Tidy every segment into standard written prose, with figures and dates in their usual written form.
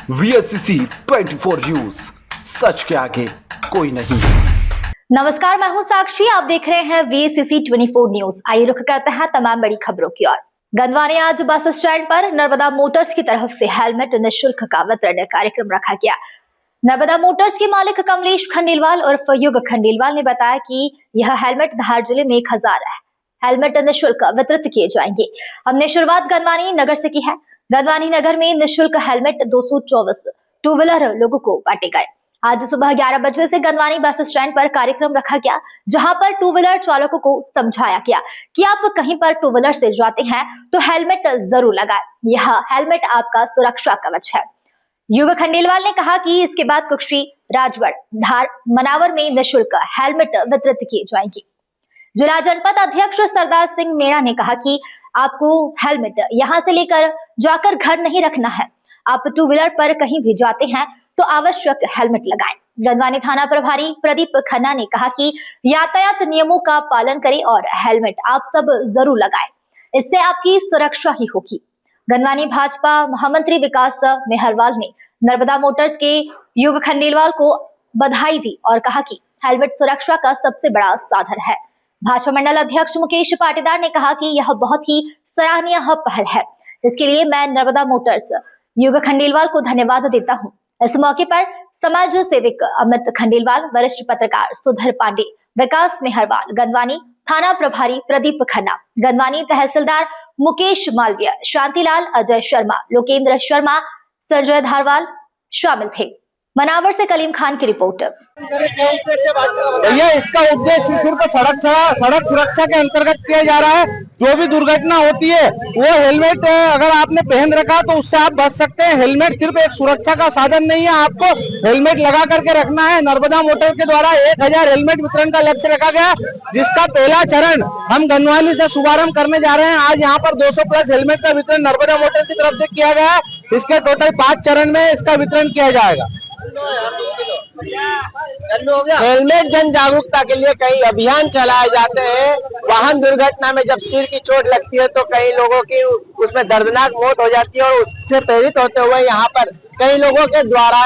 VSCC 24 news, सच के आगे कोई नहीं। नमस्कार, मैं हूं साक्षी। आप देख रहे हैं VSCC 24 न्यूज। आइए रुख करते हैं तमाम बड़ी खबरों की ओर। गंदवा आज बस स्टैंड पर नर्मदा मोटर्स की तरफ से हेलमेट निःशुल्क का वितरण कार्यक्रम रखा गया। नर्मदा मोटर्स के मालिक कमलेश खंडेलवाल और युग खंडेलवाल ने बताया कि यह हेलमेट धार जिले में 1000 हेलमेट निःशुल्क वितरित किए जाएंगे। हमने शुरुआत गंदवानी नगर से की है। गंदवानी नगर में निःशुल्क हेलमेट 224 टू व्हीलर लोगों को बांटे गए। आज सुबह 11 बजे से गंदवानी बस स्टैंड पर कार्यक्रम रखा गया, जहां पर टू व्हीलर चालकों को समझाया गया कि आप कहीं पर टू व्हीलर से जाते हैं तो हेलमेट जरूर लगाएं। यह हेलमेट आपका सुरक्षा कवच है। युग खंडेलवाल ने कहा कि इसके बाद कुक्षी, राजगढ़, धार, मनावर में निःशुल्क हेलमेट वितरित किए जाएंगे। जिला जनपद अध्यक्ष सरदार सिंह मीणा ने कहा कि आपको हेलमेट यहां से लेकर जाकर घर नहीं रखना है। आप टू व्हीलर पर कहीं भी जाते हैं तो आवश्यक हेलमेट लगाएं। गंदवानी थाना प्रभारी प्रदीप खन्ना ने कहा कि यातायात नियमों का पालन करें और हेलमेट आप सब जरूर लगाएं। इससे आपकी सुरक्षा ही होगी। गंदवानी भाजपा महामंत्री विकास मेहरवाल ने नर्मदा मोटर्स के युग खंडेलवाल को बधाई दी और कहा कि हेलमेट सुरक्षा का सबसे बड़ा साधन है। भाजपा मंडल अध्यक्ष मुकेश पाटीदार ने कहा कि यह बहुत ही सराहनीय पहल है। इसके लिए मैं नर्मदा मोटर्स युग खंडेलवाल को धन्यवाद देता हूं। इस मौके पर समाज सेवक अमित खंडेलवाल, वरिष्ठ पत्रकार सुधर पांडे, विकास मेहरवाल, गंदवानी थाना प्रभारी प्रदीप खन्ना, गंदवानी तहसीलदार मुकेश मालवीय, शांतिलाल, अजय शर्मा, लोकेंद्र शर्मा, संजय धारवाल शामिल थे। मनावर से कलीम खान की रिपोर्ट। भैया, इसका उद्देश्य सिर्फ सड़क सुरक्षा के अंतर्गत किया जा रहा है। जो भी दुर्घटना होती है वो हेलमेट अगर आपने पहन रखा तो उससे आप बच सकते हैं। हेलमेट सिर्फ एक सुरक्षा का साधन नहीं है, आपको हेलमेट लगा करके रखना है। नर्मदा मोटर्स के द्वारा 1000 हेलमेट वितरण का लक्ष्य रखा गया, जिसका पहला चरण हम गंदवानी से शुभारंभ करने जा रहे हैं। आज यहाँ पर 200+ हेलमेट का वितरण नर्मदा मोटर्स की तरफ से किया गया है। इसके टोटल 5 चरण में इसका वितरण किया जाएगा। हेलमेट जन जागरूकता के लिए कई अभियान चलाए जाते हैं। वाहन दुर्घटना में जब सिर की चोट लगती है तो कई लोगों की उसमें दर्दनाक मौत हो जाती है और उससे प्रेरित होते हुए यहाँ पर कई लोगों के द्वारा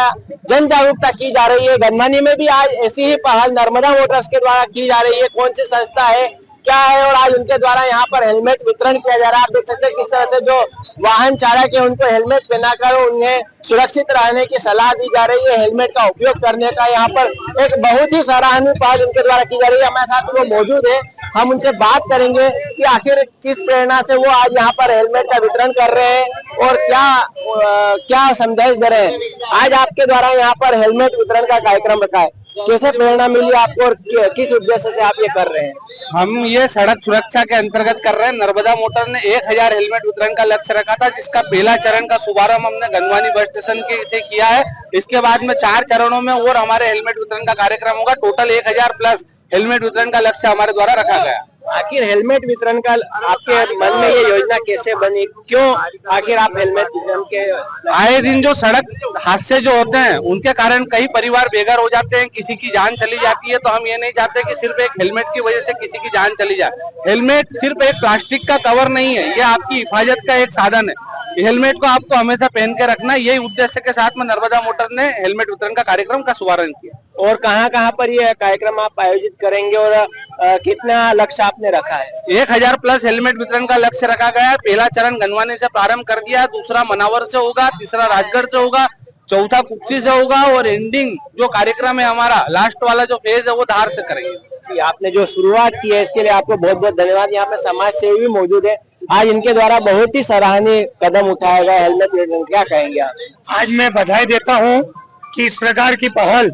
जन जागरूकता की जा रही है। गंदवानी में भी आज ऐसी ही पहल नर्मदा मोटर्स के द्वारा की जा रही है। कौन सी संस्था है, क्या है, और आज उनके द्वारा यहाँ पर हेलमेट वितरण किया जा रहा है। आप देख सकते हैं किस तरह से जो वाहन चालक है उनको हेलमेट पहनाकर उन्हें सुरक्षित रहने की सलाह दी जा रही है। हेलमेट का उपयोग करने का यहाँ पर एक बहुत ही सराहनीय पहल उनके द्वारा की जा रही है। हमारे साथ वो मौजूद है, हम उनसे बात करेंगे कि आखिर किस प्रेरणा से वो आज यहाँ पर हेलमेट का वितरण कर रहे हैं और क्या समझाइश दे रहे हैं। आज आपके द्वारा यहाँ पर हेलमेट वितरण का कार्यक्रम रखा है, कैसे प्रेरणा मिली आपको और किस उद्देश्य से आप ये कर रहे हैं? हम ये सड़क सुरक्षा के अंतर्गत कर रहे हैं। नर्मदा मोटर ने 1000 हेलमेट वितरण का लक्ष्य रखा था, जिसका पहला चरण का शुभारंभ हमने गंदवानी बस स्टेशन से किया है। इसके बाद में 4 चरणों में और हमारे हेलमेट वितरण का कार्यक्रम होगा। टोटल 1000+ हेलमेट वितरण का लक्ष्य हमारे द्वारा रखा गया। आखिर हेलमेट वितरण का आपके मन में ये योजना कैसे बनी? क्यों आखिर आप हेलमेट वितरण के? आए दिन जो सड़क हादसे जो होते हैं उनके कारण कई परिवार बेघर हो जाते हैं, किसी की जान चली जाती है। तो हम ये नहीं चाहते कि सिर्फ एक हेलमेट की वजह से किसी की जान चली जाए। हेलमेट सिर्फ एक प्लास्टिक का कवर नहीं है, ये आपकी हिफाजत का एक साधन है। हेलमेट को आपको हमेशा पहन के रखना, यही उद्देश्य के साथ में नर्मदा मोटर ने हेलमेट वितरण का कार्यक्रम का शुभारंभ किया। और कहाँ पर ये कार्यक्रम आप आयोजित करेंगे और कितना लक्ष्य आपने रखा है? 1000+ हेलमेट वितरण का लक्ष्य रखा गया है। पहला चरण गंदवानी से प्रारंभ कर दिया, दूसरा मनावर से होगा, तीसरा राजगढ़ से होगा, चौथा कुक्षी से होगा और एंडिंग जो कार्यक्रम है हमारा लास्ट वाला जो फेज है वो धार से करेंगे। आपने जो शुरुआत की है इसके लिए आपको बहुत बहुत धन्यवाद। यहाँ पे समाज सेवी भी मौजूद है, आज इनके द्वारा बहुत ही सराहनीय कदम उठाया गया हेलमेट वितरण। क्या कहेंगे आप? आज मैं बधाई देता हूँ कि इस प्रकार की पहल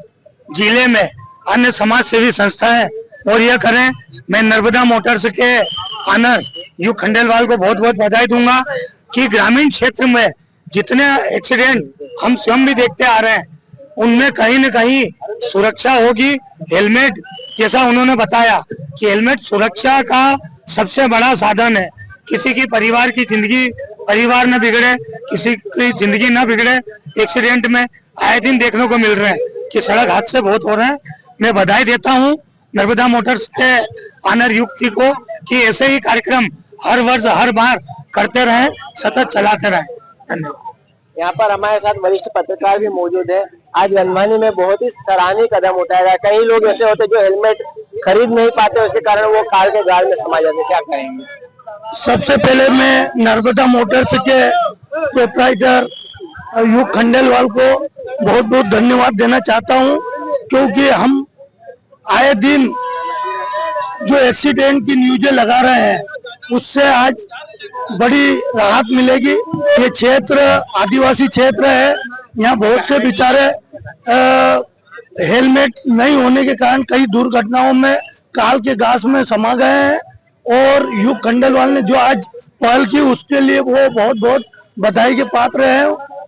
जिले में अन्य समाज सेवी संस्थाएं और यह करें। मैं नर्मदा मोटर्स के ऑनर युग खंडेलवाल को बहुत बहुत बधाई दूंगा कि ग्रामीण क्षेत्र में जितने एक्सीडेंट हम स्वयं भी देखते आ रहे हैं उनमें कहीं न कहीं सुरक्षा होगी। हेलमेट, जैसा उन्होंने बताया कि हेलमेट सुरक्षा का सबसे बड़ा साधन है। किसी की परिवार न बिगड़े, किसी की जिंदगी न बिगड़े। एक्सीडेंट में आए दिन देखने को मिल रहे हैं कि सड़क हादसे बहुत हो रहे हैं। मैं बधाई देता हूं नर्मदा मोटर्स के ऑनर युग जी को कि ऐसे ही कार्यक्रम हर वर्ष हर बार करते रहें, सतत चलाते रहें। धन्यवाद। यहाँ पर हमारे साथ वरिष्ठ पत्रकार भी मौजूद है। आज गंधवानी में बहुत ही सराहनीय कदम उठाया गया। कई लोग ऐसे होते जो हेलमेट खरीद नहीं पाते, उसके कारण वो कार के गाल में समा जाते, क्या कहेंगे? सबसे पहले मैं नर्मदा मोटर्स के प्रोप्राइटर युग खंडेलवाल को बहुत बहुत धन्यवाद देना चाहता हूं, क्योंकि हम आए दिन जो एक्सीडेंट की न्यूज़ें लगा रहे हैं उससे आज बड़ी राहत मिलेगी। ये क्षेत्र आदिवासी क्षेत्र है, यहाँ बहुत से बेचारे हेलमेट नहीं होने के कारण कई दुर्घटनाओं में काल के घास में समा गए हैं, और युग खंडेलवाल ने जो आज पहल की उसके लिए वो बहुत बहुत बधाई के पात्र हैं,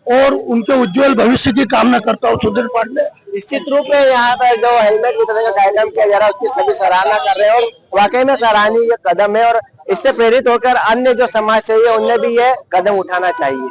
और उनके उज्जवल भविष्य की कामना करता हूँ। सुधीर पांडे। निश्चित रूप में यहाँ पर जो हेलमेट वितरण का कार्यक्रम किया जा रहा है उसकी सभी सराहना कर रहे हैं, और वाकई में सराहनीय कदम है, और इससे प्रेरित होकर अन्य जो समाज सेवी है उन्हें भी ये कदम उठाना चाहिए।